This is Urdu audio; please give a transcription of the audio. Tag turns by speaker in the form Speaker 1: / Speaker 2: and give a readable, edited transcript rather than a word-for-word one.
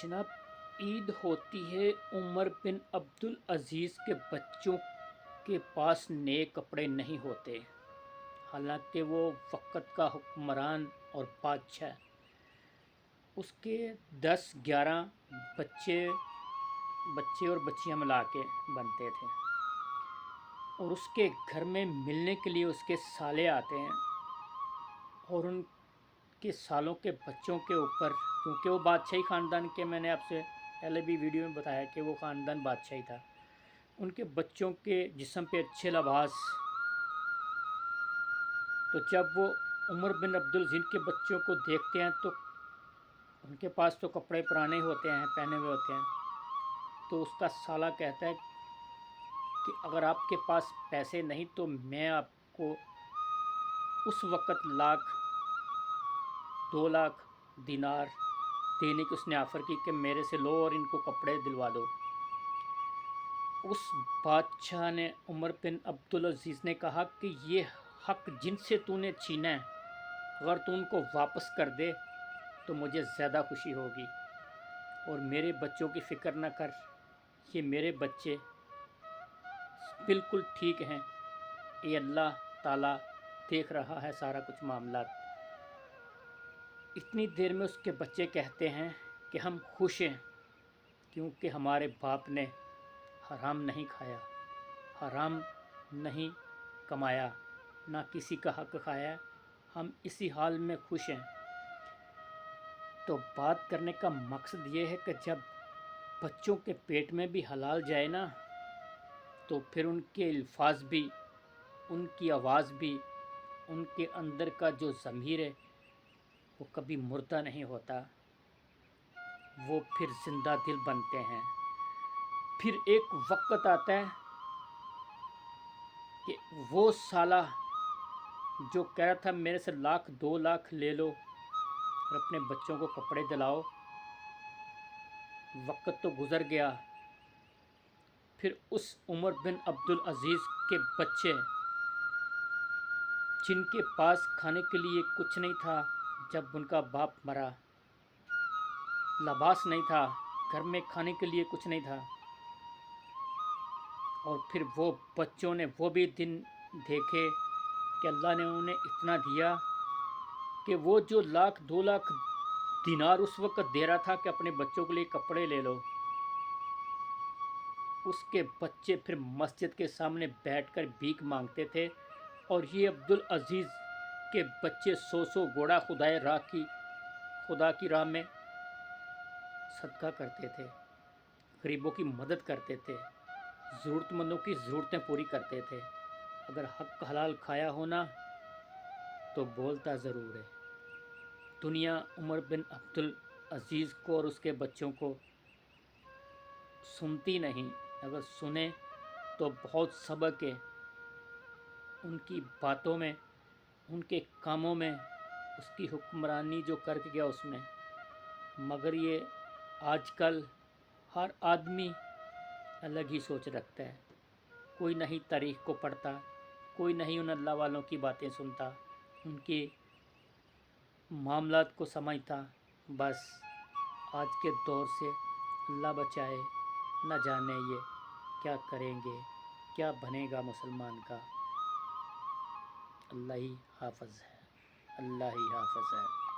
Speaker 1: جناب، عید ہوتی ہے، عمر بن عبدالعزیز کے بچوں کے پاس نئے کپڑے نہیں ہوتے، حالانکہ وہ وقت کا حکمران اور بادشاہ۔ اس کے 10-11 بچے اور بچیاں ملا کے بنتے تھے، اور اس کے گھر میں ملنے کے لیے اس کے سالے آتے ہیں، اور ان کے سالوں کے بچوں کے اوپر، کیونکہ وہ بادشاہی خاندان کے، میں نے آپ سے پہلے بھی ویڈیو میں بتایا کہ وہ خاندان بادشاہی تھا، ان کے بچوں کے جسم پہ اچھے لباس۔ تو جب وہ عمر بن عبدالعزیز کے بچوں کو دیکھتے ہیں تو ان کے پاس تو کپڑے پرانے ہوتے ہیں، پہنے ہوئے ہوتے ہیں، تو اس کا سالہ کہتا ہے کہ اگر آپ کے پاس پیسے نہیں تو میں آپ کو اس وقت 2 لاکھ دینار دینے کی اس نے آفر کی کہ میرے سے لو اور ان کو کپڑے دلوا دو۔ اس بادشاہ نے عمر بن عبدالعزیز نے کہا کہ یہ حق جن سے تو نے چھینا ہے، اگر تو ان کو واپس کر دے تو مجھے زیادہ خوشی ہوگی، اور میرے بچوں کی فکر نہ کر، یہ میرے بچے بالکل ٹھیک ہیں، یہ اللہ تعالیٰ دیکھ رہا ہے سارا کچھ معاملات۔ اتنی دیر میں اس کے بچے کہتے ہیں کہ ہم خوش ہیں، کیونکہ ہمارے باپ نے حرام نہیں کھایا، حرام نہیں کمایا، نہ کسی کا حق کھایا، ہم اسی حال میں خوش ہیں۔ تو بات کرنے کا مقصد یہ ہے کہ جب بچوں کے پیٹ میں بھی حلال جائے نا، تو پھر ان کے الفاظ بھی، ان کی آواز بھی، ان کے اندر کا جو ضمیر ہے وہ کبھی مردہ نہیں ہوتا، وہ پھر زندہ دل بنتے ہیں۔ پھر ایک وقت آتا ہے کہ وہ سالہ جو کہہ رہا تھا میرے سے 1,00,000-2 لاکھ لے لو اور اپنے بچوں کو کپڑے دلاؤ، وقت تو گزر گیا۔ پھر اس عمر بن عبدالعزیز کے بچے جن کے پاس کھانے کے لیے کچھ نہیں تھا جب ان کا باپ مرا، لباس نہیں تھا، گھر میں کھانے کے لیے کچھ نہیں تھا، اور پھر وہ بچوں نے وہ بھی دن دیکھے کہ اللہ نے انہیں اتنا دیا کہ وہ جو 1,00,000-2 لاکھ دینار اس وقت دے رہا تھا کہ اپنے بچوں کے لیے کپڑے لے لو، اس کے بچے پھر مسجد کے سامنے بیٹھ کر بھیک مانگتے تھے، اور یہ عبدالعزیز کے بچے 100 گھوڑا خدا کی راہ میں صدقہ کرتے تھے، غریبوں کی مدد کرتے تھے، ضرورت مندوں کی ضرورتیں پوری کرتے تھے۔ اگر حق حلال کھایا ہونا تو بولتا ضرور ہے۔ دنیا عمر بن عبدالعزیز کو اور اس کے بچوں کو سنتی نہیں، اگر سنے تو بہت سبق ہے ان کی باتوں میں، ان کے کاموں میں، اس کی حکمرانی جو کر کے گیا اس میں، مگر یہ آج کل ہر آدمی الگ ہی سوچ رکھتا ہے، کوئی نہیں تاریخ کو پڑھتا، کوئی نہیں ان اللہ والوں کی باتیں سنتا، ان کے معاملات کو سمجھتا۔ بس آج کے دور سے اللہ بچائے، نہ جانے یہ کیا کریں گے، کیا بنے گا مسلمان کا۔ اللہ ہی حافظ ہے، اللہ ہی حافظ ہے۔